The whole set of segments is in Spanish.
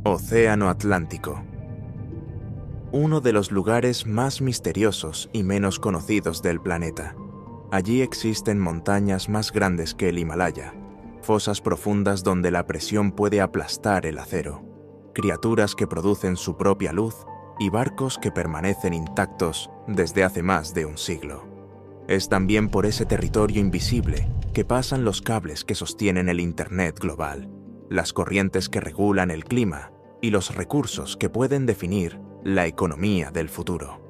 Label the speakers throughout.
Speaker 1: Océano Atlántico. Uno de los lugares más misteriosos y menos conocidos del planeta. Allí existen montañas más grandes que el Himalaya, fosas profundas donde la presión puede aplastar el acero, criaturas que producen su propia luz y barcos que permanecen intactos desde hace más de un siglo. Es también por ese territorio invisible que pasan los cables que sostienen el Internet global, las corrientes que regulan el clima y los recursos que pueden definir la economía del futuro.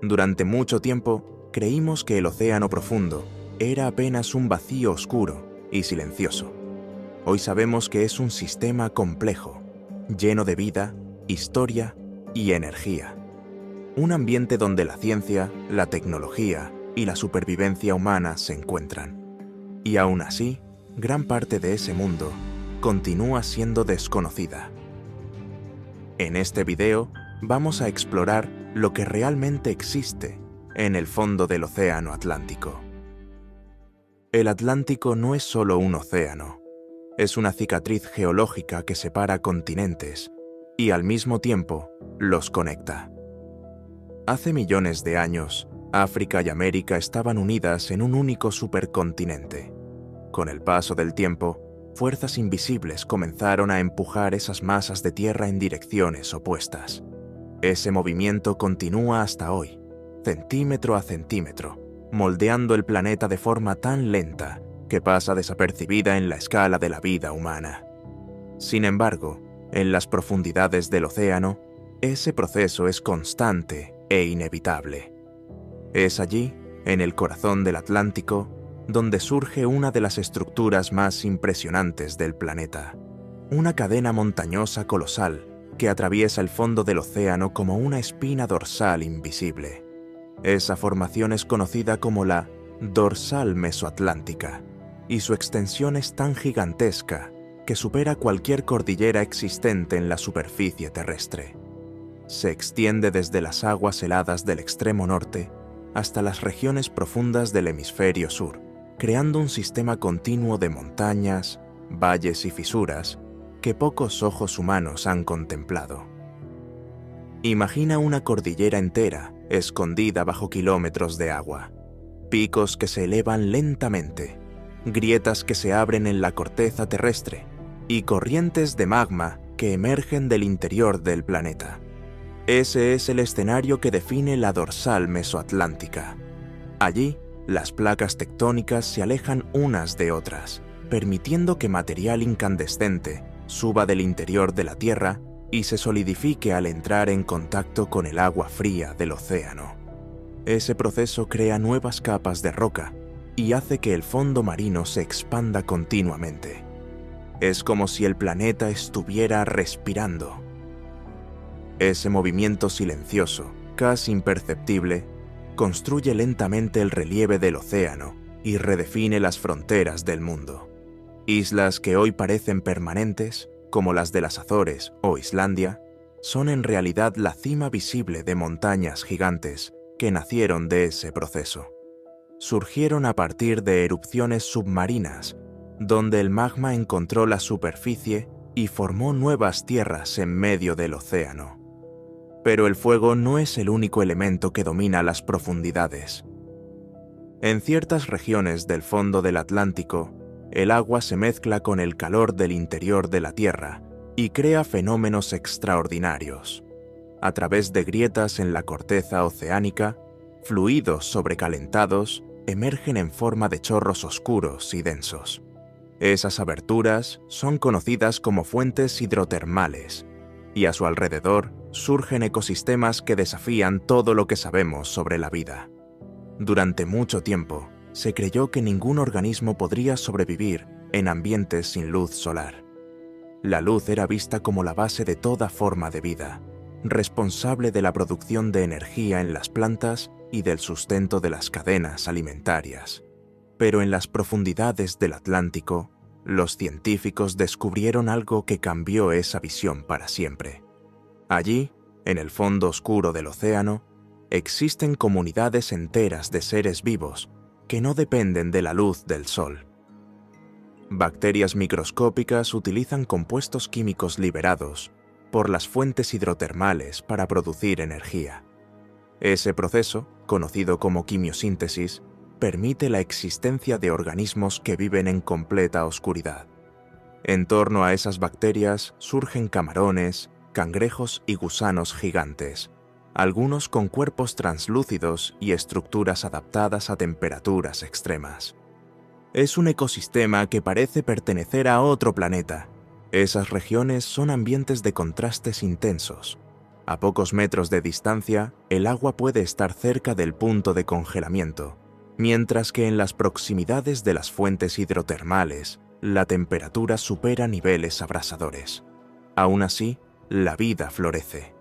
Speaker 1: Durante mucho tiempo, creímos que el océano profundo era apenas un vacío oscuro y silencioso. Hoy sabemos que es un sistema complejo, lleno de vida, historia y energía. Un ambiente donde la ciencia, la tecnología y la supervivencia humana se encuentran. Y aún así, gran parte de ese mundo continúa siendo desconocida. En este video vamos a explorar lo que realmente existe en el fondo del Océano Atlántico. El Atlántico no es solo un océano, es una cicatriz geológica que separa continentes y al mismo tiempo los conecta. Hace millones de años, África y América estaban unidas en un único supercontinente. Con el paso del tiempo, fuerzas invisibles comenzaron a empujar esas masas de tierra en direcciones opuestas. Ese movimiento continúa hasta hoy, centímetro a centímetro, moldeando el planeta de forma tan lenta que pasa desapercibida en la escala de la vida humana. Sin embargo, en las profundidades del océano, ese proceso es constante e inevitable. Es allí, en el corazón del Atlántico, donde surge una de las estructuras más impresionantes del planeta. Una cadena montañosa colosal que atraviesa el fondo del océano como una espina dorsal invisible. Esa formación es conocida como la dorsal mesoatlántica, y su extensión es tan gigantesca que supera cualquier cordillera existente en la superficie terrestre. Se extiende desde las aguas heladas del extremo norte hasta las regiones profundas del hemisferio sur, creando un sistema continuo de montañas, valles y fisuras que pocos ojos humanos han contemplado. Imagina una cordillera entera escondida bajo kilómetros de agua, picos que se elevan lentamente, grietas que se abren en la corteza terrestre y corrientes de magma que emergen del interior del planeta. Ese es el escenario que define la dorsal mesoatlántica. Allí, las placas tectónicas se alejan unas de otras, permitiendo que material incandescente suba del interior de la Tierra y se solidifique al entrar en contacto con el agua fría del océano. Ese proceso crea nuevas capas de roca y hace que el fondo marino se expanda continuamente. Es como si el planeta estuviera respirando. Ese movimiento silencioso, casi imperceptible, construye lentamente el relieve del océano y redefine las fronteras del mundo. Islas que hoy parecen permanentes, como las de las Azores o Islandia, son en realidad la cima visible de montañas gigantes que nacieron de ese proceso. Surgieron a partir de erupciones submarinas, donde el magma encontró la superficie y formó nuevas tierras en medio del océano. Pero el fuego no es el único elemento que domina las profundidades. En ciertas regiones del fondo del Atlántico, el agua se mezcla con el calor del interior de la Tierra y crea fenómenos extraordinarios. A través de grietas en la corteza oceánica, fluidos sobrecalentados emergen en forma de chorros oscuros y densos. Esas aberturas son conocidas como fuentes hidrotermales, y a su alrededor surgen ecosistemas que desafían todo lo que sabemos sobre la vida. Durante mucho tiempo, se creyó que ningún organismo podría sobrevivir en ambientes sin luz solar. La luz era vista como la base de toda forma de vida, responsable de la producción de energía en las plantas y del sustento de las cadenas alimentarias. Pero en las profundidades del Atlántico, los científicos descubrieron algo que cambió esa visión para siempre. Allí, en el fondo oscuro del océano, existen comunidades enteras de seres vivos que no dependen de la luz del sol. Bacterias microscópicas utilizan compuestos químicos liberados por las fuentes hidrotermales para producir energía. Ese proceso, conocido como quimiosíntesis, permite la existencia de organismos que viven en completa oscuridad. En torno a esas bacterias surgen camarones, cangrejos y gusanos gigantes, algunos con cuerpos translúcidos y estructuras adaptadas a temperaturas extremas. Es un ecosistema que parece pertenecer a otro planeta. Esas regiones son ambientes de contrastes intensos. A pocos metros de distancia, el agua puede estar cerca del punto de congelamiento, mientras que en las proximidades de las fuentes hidrotermales, la temperatura supera niveles abrasadores. Aún así, la vida florece.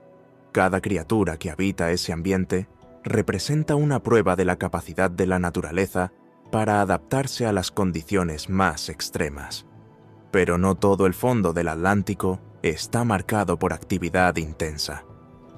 Speaker 1: Cada criatura que habita ese ambiente representa una prueba de la capacidad de la naturaleza para adaptarse a las condiciones más extremas. Pero no todo el fondo del Atlántico está marcado por actividad intensa.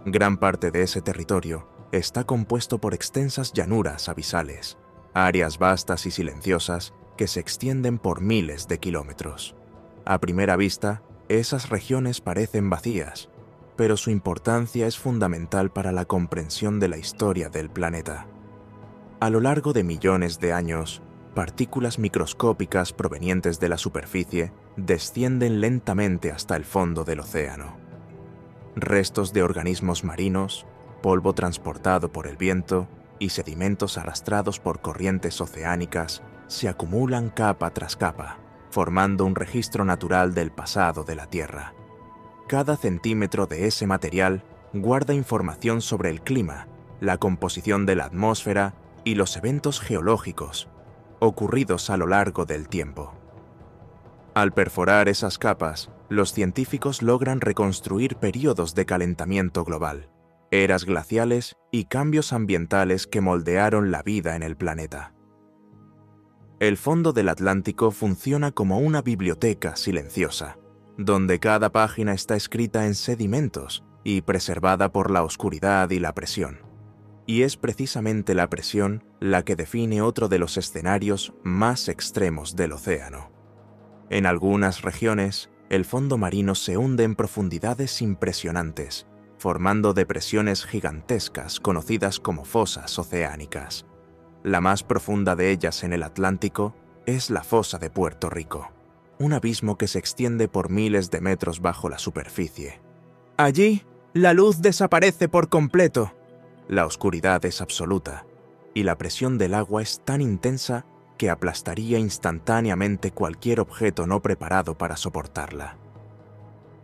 Speaker 1: Gran parte de ese territorio está compuesto por extensas llanuras abisales, áreas vastas y silenciosas que se extienden por miles de kilómetros. A primera vista, esas regiones parecen vacías, pero su importancia es fundamental para la comprensión de la historia del planeta. A lo largo de millones de años, partículas microscópicas provenientes de la superficie descienden lentamente hasta el fondo del océano. Restos de organismos marinos, polvo transportado por el viento y sedimentos arrastrados por corrientes oceánicas se acumulan capa tras capa, formando un registro natural del pasado de la Tierra. Cada centímetro de ese material guarda información sobre el clima, la composición de la atmósfera y los eventos geológicos ocurridos a lo largo del tiempo. Al perforar esas capas, los científicos logran reconstruir periodos de calentamiento global, eras glaciales y cambios ambientales que moldearon la vida en el planeta. El fondo del Atlántico funciona como una biblioteca silenciosa, donde cada página está escrita en sedimentos y preservada por la oscuridad y la presión. Y es precisamente la presión la que define otro de los escenarios más extremos del océano. En algunas regiones, el fondo marino se hunde en profundidades impresionantes, formando depresiones gigantescas conocidas como fosas oceánicas. La más profunda de ellas en el Atlántico es la fosa de Puerto Rico, un abismo que se extiende por miles de metros bajo la superficie. Allí, la luz desaparece por completo. La oscuridad es absoluta, y la presión del agua es tan intensa que aplastaría instantáneamente cualquier objeto no preparado para soportarla.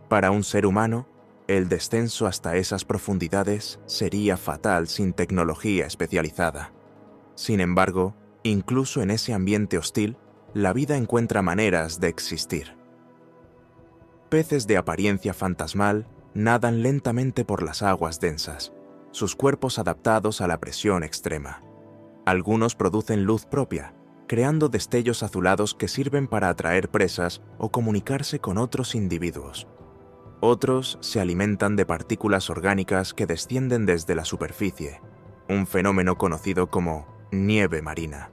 Speaker 1: Para un ser humano, el descenso hasta esas profundidades sería fatal sin tecnología especializada. Sin embargo, incluso en ese ambiente hostil, la vida encuentra maneras de existir. Peces de apariencia fantasmal nadan lentamente por las aguas densas, sus cuerpos adaptados a la presión extrema. Algunos producen luz propia, creando destellos azulados que sirven para atraer presas o comunicarse con otros individuos. Otros se alimentan de partículas orgánicas que descienden desde la superficie, un fenómeno conocido como nieve marina.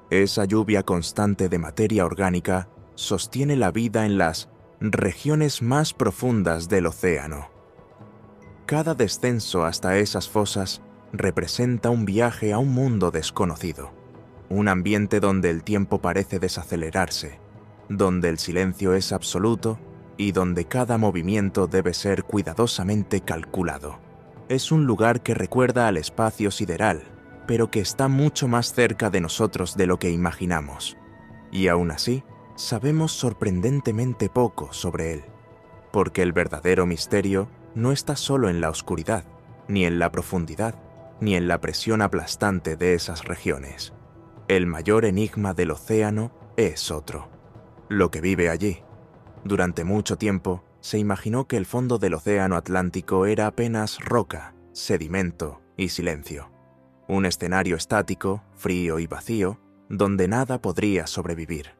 Speaker 1: Esa lluvia constante de materia orgánica sostiene la vida en las regiones más profundas del océano. Cada descenso hasta esas fosas representa un viaje a un mundo desconocido, un ambiente donde el tiempo parece desacelerarse, donde el silencio es absoluto y donde cada movimiento debe ser cuidadosamente calculado. Es un lugar que recuerda al espacio sideral, pero que está mucho más cerca de nosotros de lo que imaginamos. Y aún así, sabemos sorprendentemente poco sobre él, porque el verdadero misterio no está solo en la oscuridad, ni en la profundidad, ni en la presión aplastante de esas regiones. El mayor enigma del océano es otro: lo que vive allí. Durante mucho tiempo, se imaginó que el fondo del océano Atlántico era apenas roca, sedimento y silencio. Un escenario estático, frío y vacío, donde nada podría sobrevivir.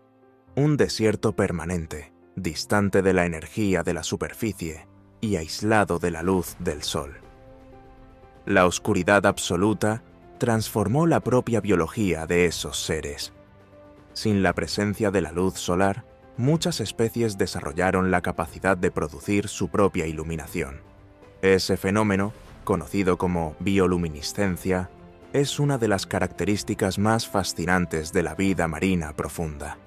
Speaker 1: Un desierto permanente, distante de la energía de la superficie y aislado de la luz del sol. La oscuridad absoluta transformó la propia biología de esos seres. Sin la presencia de la luz solar, muchas especies desarrollaron la capacidad de producir su propia iluminación. Ese fenómeno, conocido como bioluminiscencia, es una de las características más fascinantes de la vida marina profunda.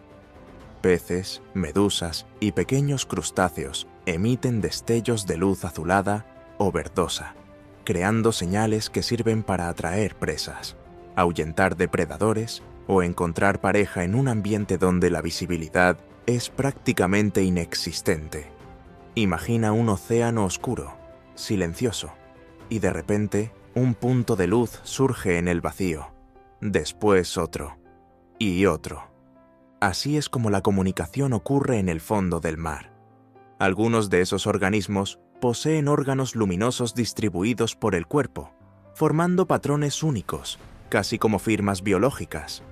Speaker 1: Peces, medusas y pequeños crustáceos emiten destellos de luz azulada o verdosa, creando señales que sirven para atraer presas, ahuyentar depredadores o encontrar pareja en un ambiente donde la visibilidad es prácticamente inexistente. Imagina un océano oscuro, silencioso, y de repente un punto de luz surge en el vacío, después otro, y otro. Así es como la comunicación ocurre en el fondo del mar. Algunos de esos organismos poseen órganos luminosos distribuidos por el cuerpo, formando patrones únicos, casi como firmas biológicas.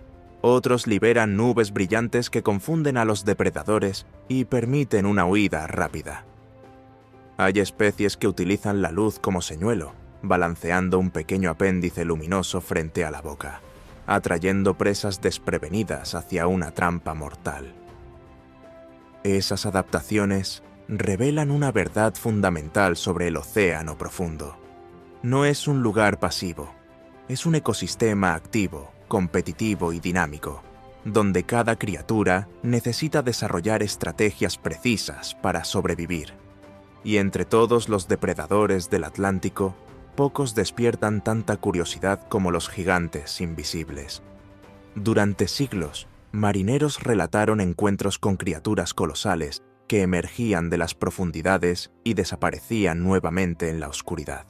Speaker 1: Otros liberan nubes brillantes que confunden a los depredadores y permiten una huida rápida. Hay especies que utilizan la luz como señuelo, balanceando un pequeño apéndice luminoso frente a la boca, atrayendo presas desprevenidas hacia una trampa mortal. Esas adaptaciones revelan una verdad fundamental sobre el océano profundo. No es un lugar pasivo, es un ecosistema activo, competitivo y dinámico, donde cada criatura necesita desarrollar estrategias precisas para sobrevivir. Y entre todos los depredadores del Atlántico, pocos despiertan tanta curiosidad como los gigantes invisibles. Durante siglos, marineros relataron encuentros con criaturas colosales que emergían de las profundidades y desaparecían nuevamente en la oscuridad.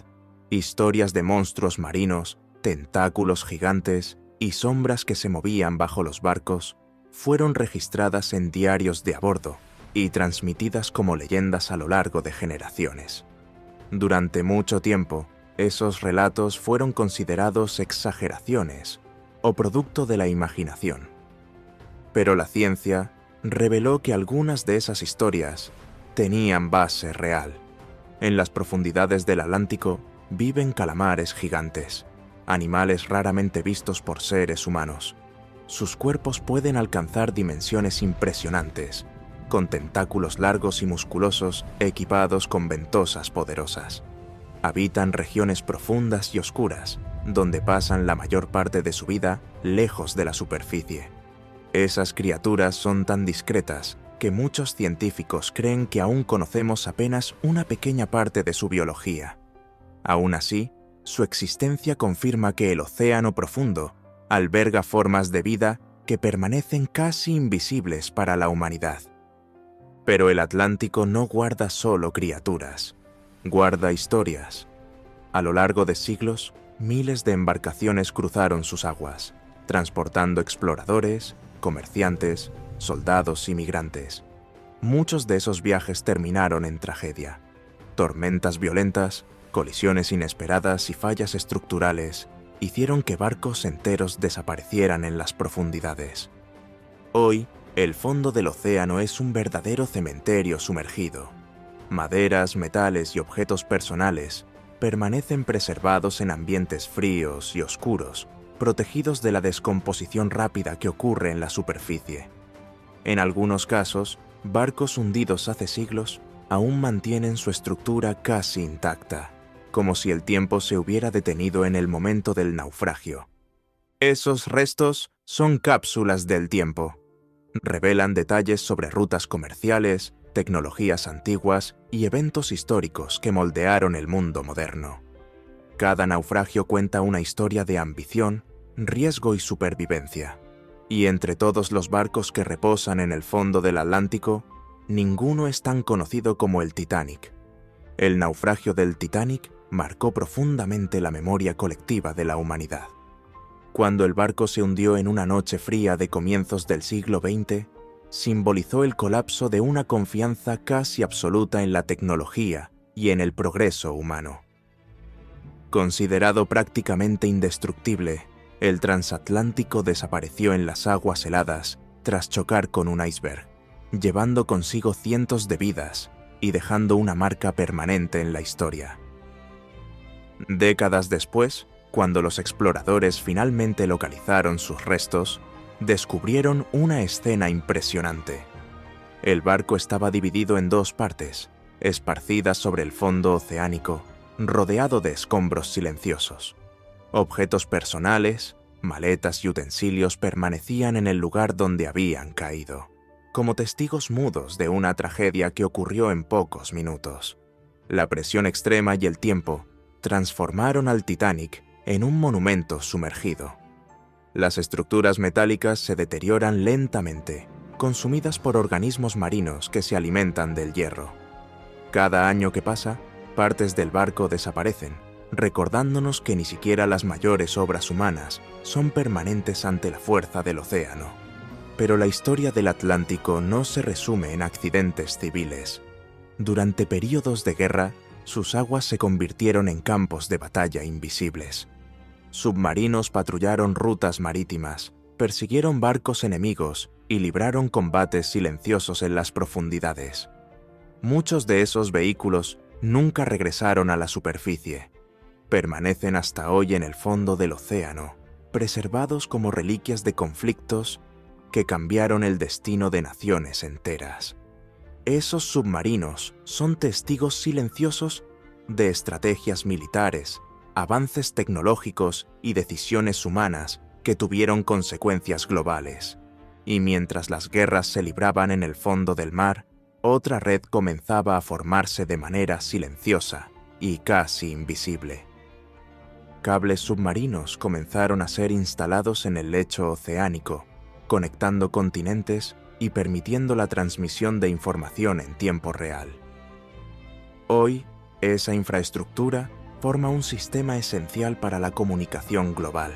Speaker 1: Historias de monstruos marinos, tentáculos gigantes y sombras que se movían bajo los barcos fueron registradas en diarios de a bordo y transmitidas como leyendas a lo largo de generaciones. Durante mucho tiempo, esos relatos fueron considerados exageraciones o producto de la imaginación. Pero la ciencia reveló que algunas de esas historias tenían base real. En las profundidades del Atlántico viven calamares gigantes, animales raramente vistos por seres humanos. Sus cuerpos pueden alcanzar dimensiones impresionantes, con tentáculos largos y musculosos equipados con ventosas poderosas. Habitan regiones profundas y oscuras, donde pasan la mayor parte de su vida lejos de la superficie. Esas criaturas son tan discretas que muchos científicos creen que aún conocemos apenas una pequeña parte de su biología. Aún así, su existencia confirma que el océano profundo alberga formas de vida que permanecen casi invisibles para la humanidad. Pero el Atlántico no guarda solo criaturas, guarda historias. A lo largo de siglos, miles de embarcaciones cruzaron sus aguas, transportando exploradores, comerciantes, soldados y migrantes. Muchos de esos viajes terminaron en tragedia. Tormentas violentas, colisiones inesperadas y fallas estructurales hicieron que barcos enteros desaparecieran en las profundidades. Hoy, el fondo del océano es un verdadero cementerio sumergido. Maderas, metales y objetos personales permanecen preservados en ambientes fríos y oscuros, protegidos de la descomposición rápida que ocurre en la superficie. En algunos casos, barcos hundidos hace siglos aún mantienen su estructura casi intacta, como si el tiempo se hubiera detenido en el momento del naufragio. Esos restos son cápsulas del tiempo. Revelan detalles sobre rutas comerciales, tecnologías antiguas y eventos históricos que moldearon el mundo moderno. Cada naufragio cuenta una historia de ambición, riesgo y supervivencia. Y entre todos los barcos que reposan en el fondo del Atlántico, ninguno es tan conocido como el Titanic. El naufragio del Titanic marcó profundamente la memoria colectiva de la humanidad. Cuando el barco se hundió en una noche fría de comienzos del siglo XX, simbolizó el colapso de una confianza casi absoluta en la tecnología y en el progreso humano. Considerado prácticamente indestructible, el transatlántico desapareció en las aguas heladas tras chocar con un iceberg, llevando consigo cientos de vidas y dejando una marca permanente en la historia. Décadas después, cuando los exploradores finalmente localizaron sus restos, descubrieron una escena impresionante. El barco estaba dividido en dos partes, esparcidas sobre el fondo oceánico, rodeado de escombros silenciosos. Objetos personales, maletas y utensilios permanecían en el lugar donde habían caído, como testigos mudos de una tragedia que ocurrió en pocos minutos. La presión extrema y el tiempo transformaron al Titanic en un monumento sumergido. Las estructuras metálicas se deterioran lentamente, consumidas por organismos marinos que se alimentan del hierro. Cada año que pasa, partes del barco desaparecen, recordándonos que ni siquiera las mayores obras humanas son permanentes ante la fuerza del océano. Pero la historia del Atlántico no se resume en accidentes civiles. Durante períodos de guerra, sus aguas se convirtieron en campos de batalla invisibles. Submarinos patrullaron rutas marítimas, persiguieron barcos enemigos y libraron combates silenciosos en las profundidades. Muchos de esos vehículos nunca regresaron a la superficie. Permanecen hasta hoy en el fondo del océano, preservados como reliquias de conflictos que cambiaron el destino de naciones enteras. Esos submarinos son testigos silenciosos de estrategias militares, avances tecnológicos y decisiones humanas que tuvieron consecuencias globales. Y mientras las guerras se libraban en el fondo del mar, otra red comenzaba a formarse de manera silenciosa y casi invisible. Cables submarinos comenzaron a ser instalados en el lecho oceánico, conectando continentes y permitiendo la transmisión de información en tiempo real. Hoy, esa infraestructura forma un sistema esencial para la comunicación global.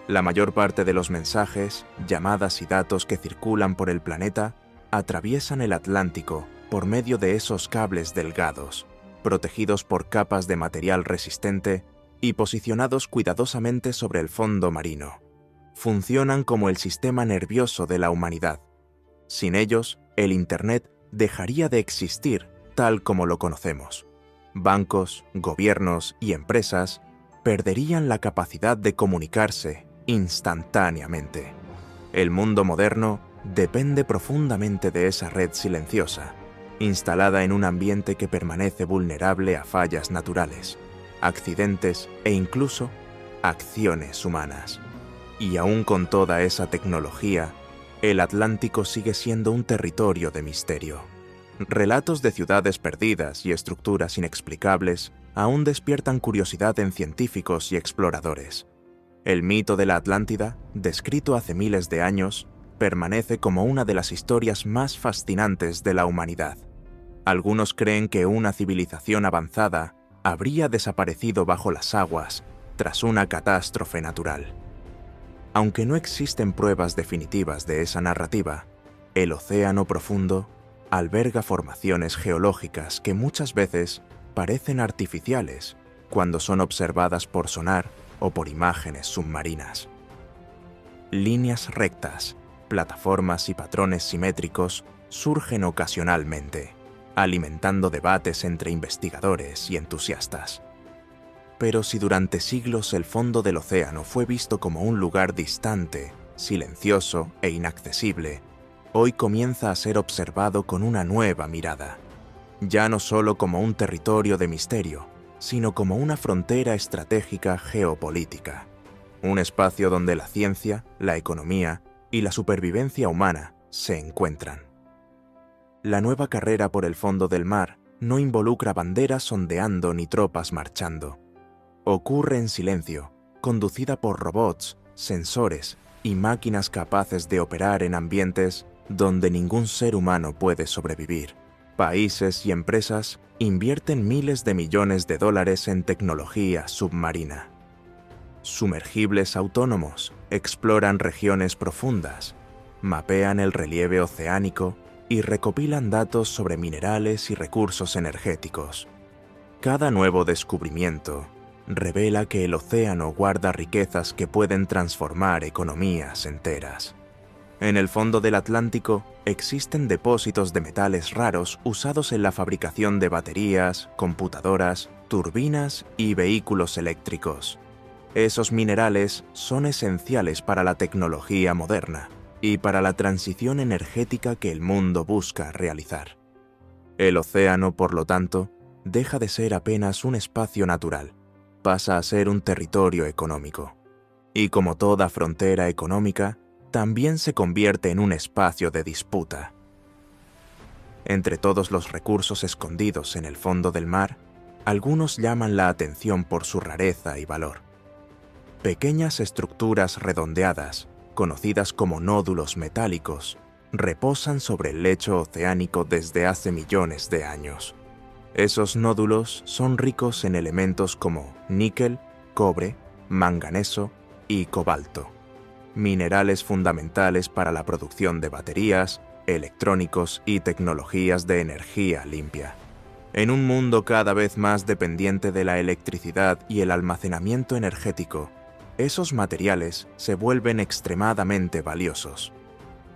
Speaker 1: La mayor parte de los mensajes, llamadas y datos que circulan por el planeta atraviesan el Atlántico por medio de esos cables delgados, protegidos por capas de material resistente y posicionados cuidadosamente sobre el fondo marino. Funcionan como el sistema nervioso de la humanidad. Sin ellos, el Internet dejaría de existir tal como lo conocemos. Bancos, gobiernos y empresas perderían la capacidad de comunicarse instantáneamente. El mundo moderno depende profundamente de esa red silenciosa, instalada en un ambiente que permanece vulnerable a fallas naturales, accidentes e incluso acciones humanas. Y aún con toda esa tecnología, el Atlántico sigue siendo un territorio de misterio. Relatos de ciudades perdidas y estructuras inexplicables aún despiertan curiosidad en científicos y exploradores. El mito de la Atlántida, descrito hace miles de años, permanece como una de las historias más fascinantes de la humanidad. Algunos creen que una civilización avanzada habría desaparecido bajo las aguas tras una catástrofe natural. Aunque no existen pruebas definitivas de esa narrativa, el océano profundo alberga formaciones geológicas que muchas veces parecen artificiales cuando son observadas por sonar o por imágenes submarinas. Líneas rectas, plataformas y patrones simétricos surgen ocasionalmente, alimentando debates entre investigadores y entusiastas. Pero si durante siglos el fondo del océano fue visto como un lugar distante, silencioso e inaccesible, hoy comienza a ser observado con una nueva mirada, ya no solo como un territorio de misterio, sino como una frontera estratégica geopolítica, un espacio donde la ciencia, la economía y la supervivencia humana se encuentran. La nueva carrera por el fondo del mar no involucra banderas ondeando ni tropas marchando. Ocurre en silencio, conducida por robots, sensores y máquinas capaces de operar en ambientes donde ningún ser humano puede sobrevivir. Países y empresas invierten miles de millones de dólares en tecnología submarina. Sumergibles autónomos exploran regiones profundas, mapean el relieve oceánico y recopilan datos sobre minerales y recursos energéticos. Cada nuevo descubrimiento revela que el océano guarda riquezas que pueden transformar economías enteras. En el fondo del Atlántico existen depósitos de metales raros usados en la fabricación de baterías, computadoras, turbinas y vehículos eléctricos. Esos minerales son esenciales para la tecnología moderna, y para la transición energética que el mundo busca realizar. El océano, por lo tanto, deja de ser apenas un espacio natural, pasa a ser un territorio económico. Y como toda frontera económica, también se convierte en un espacio de disputa. Entre todos los recursos escondidos en el fondo del mar, algunos llaman la atención por su rareza y valor. Pequeñas estructuras redondeadas, conocidas como nódulos metálicos, reposan sobre el lecho oceánico desde hace millones de años. Esos nódulos son ricos en elementos como níquel, cobre, manganeso y cobalto, minerales fundamentales para la producción de baterías, electrónicos y tecnologías de energía limpia. En un mundo cada vez más dependiente de la electricidad y el almacenamiento energético, esos materiales se vuelven extremadamente valiosos.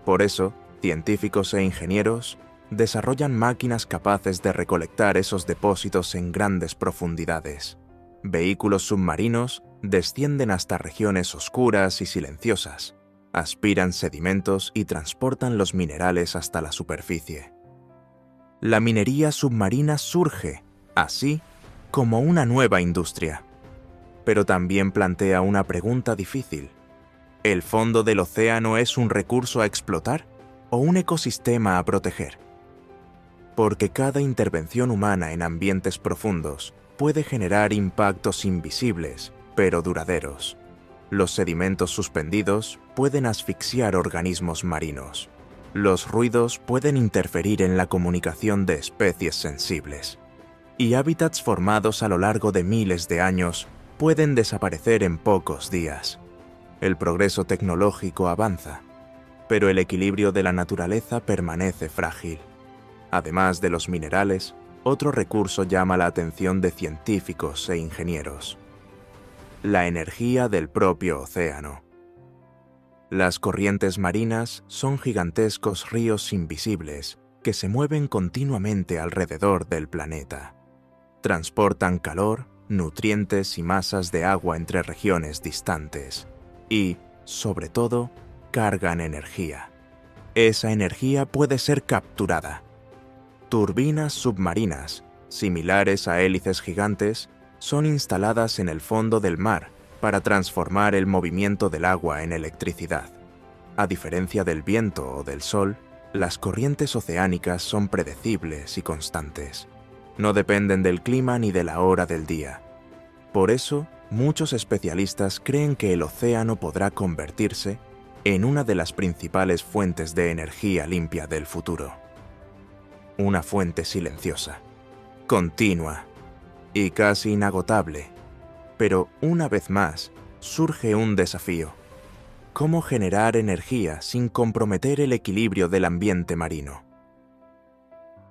Speaker 1: Por eso, científicos e ingenieros desarrollan máquinas capaces de recolectar esos depósitos en grandes profundidades. Vehículos submarinos descienden hasta regiones oscuras y silenciosas, aspiran sedimentos y transportan los minerales hasta la superficie. La minería submarina surge, así, como una nueva industria. Pero también plantea una pregunta difícil. ¿El fondo del océano es un recurso a explotar o un ecosistema a proteger? Porque cada intervención humana en ambientes profundos puede generar impactos invisibles, pero duraderos. Los sedimentos suspendidos pueden asfixiar organismos marinos. Los ruidos pueden interferir en la comunicación de especies sensibles. Y hábitats formados a lo largo de miles de años pueden desaparecer en pocos días. El progreso tecnológico avanza, pero el equilibrio de la naturaleza permanece frágil. Además de los minerales, otro recurso llama la atención de científicos e ingenieros: la energía del propio océano. Las corrientes marinas son gigantescos ríos invisibles que se mueven continuamente alrededor del planeta. Transportan calor, nutrientes y masas de agua entre regiones distantes y, sobre todo, cargan energía. Esa energía puede ser capturada. Turbinas submarinas, similares a hélices gigantes, son instaladas en el fondo del mar para transformar el movimiento del agua en electricidad. A diferencia del viento o del sol, las corrientes oceánicas son predecibles y constantes. No dependen del clima ni de la hora del día. Por eso, muchos especialistas creen que el océano podrá convertirse en una de las principales fuentes de energía limpia del futuro. Una fuente silenciosa, continua y casi inagotable. Pero una vez más, surge un desafío: ¿cómo generar energía sin comprometer el equilibrio del ambiente marino?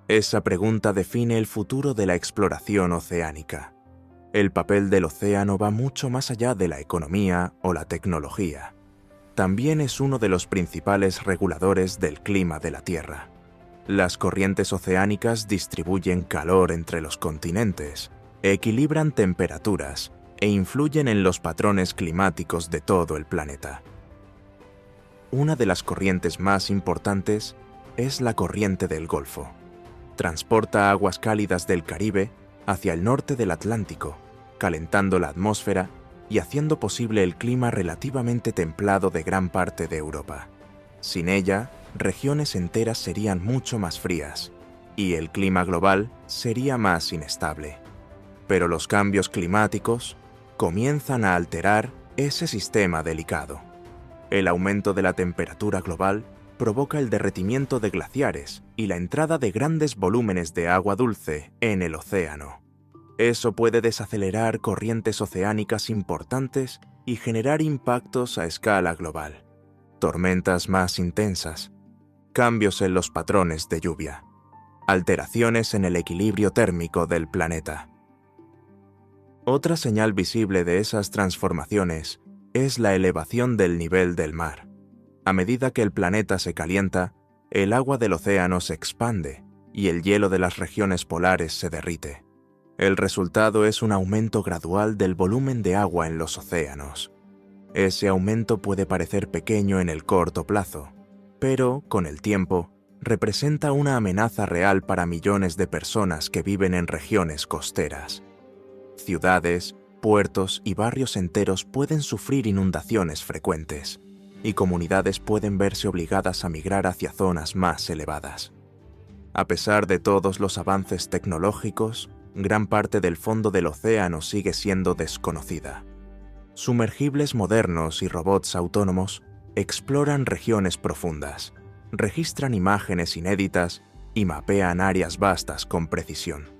Speaker 1: Esa pregunta define el futuro de la exploración oceánica. El papel del océano va mucho más allá de la economía o la tecnología. También es uno de los principales reguladores del clima de la Tierra. Las corrientes oceánicas distribuyen calor entre los continentes, equilibran temperaturas e influyen en los patrones climáticos de todo el planeta. Una de las corrientes más importantes es la corriente del Golfo. Transporta aguas cálidas del Caribe hacia el norte del Atlántico, calentando la atmósfera y haciendo posible el clima relativamente templado de gran parte de Europa. Sin ella, regiones enteras serían mucho más frías, y el clima global sería más inestable. Pero los cambios climáticos comienzan a alterar ese sistema delicado. El aumento de la temperatura global provoca el derretimiento de glaciares y la entrada de grandes volúmenes de agua dulce en el océano. Eso puede desacelerar corrientes oceánicas importantes y generar impactos a escala global. Tormentas más intensas, cambios en los patrones de lluvia, alteraciones en el equilibrio térmico del planeta. Otra señal visible de esas transformaciones es la elevación del nivel del mar. A medida que el planeta se calienta, el agua del océano se expande y el hielo de las regiones polares se derrite. El resultado es un aumento gradual del volumen de agua en los océanos. Ese aumento puede parecer pequeño en el corto plazo, pero, con el tiempo, representa una amenaza real para millones de personas que viven en regiones costeras. Ciudades, puertos y barrios enteros pueden sufrir inundaciones frecuentes, y comunidades pueden verse obligadas a migrar hacia zonas más elevadas. A pesar de todos los avances tecnológicos, gran parte del fondo del océano sigue siendo desconocida. Sumergibles modernos y robots autónomos exploran regiones profundas, registran imágenes inéditas y mapean áreas vastas con precisión.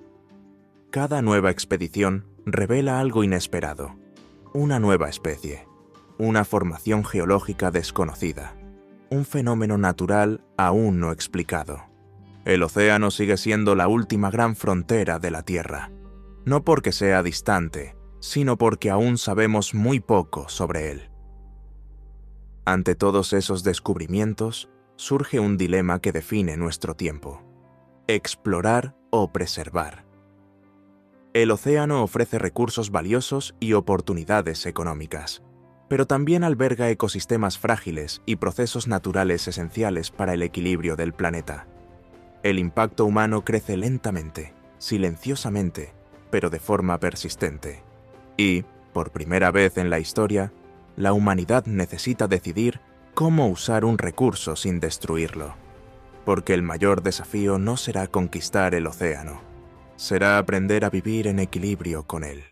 Speaker 1: Cada nueva expedición revela algo inesperado, una nueva especie, una formación geológica desconocida, un fenómeno natural aún no explicado. El océano sigue siendo la última gran frontera de la Tierra, no porque sea distante, sino porque aún sabemos muy poco sobre él. Ante todos esos descubrimientos, surge un dilema que define nuestro tiempo: explorar o preservar. El océano ofrece recursos valiosos y oportunidades económicas, pero también alberga ecosistemas frágiles y procesos naturales esenciales para el equilibrio del planeta. El impacto humano crece lentamente, silenciosamente, pero de forma persistente. Y, por primera vez en la historia, la humanidad necesita decidir cómo usar un recurso sin destruirlo. Porque el mayor desafío no será conquistar el océano, será aprender a vivir en equilibrio con él.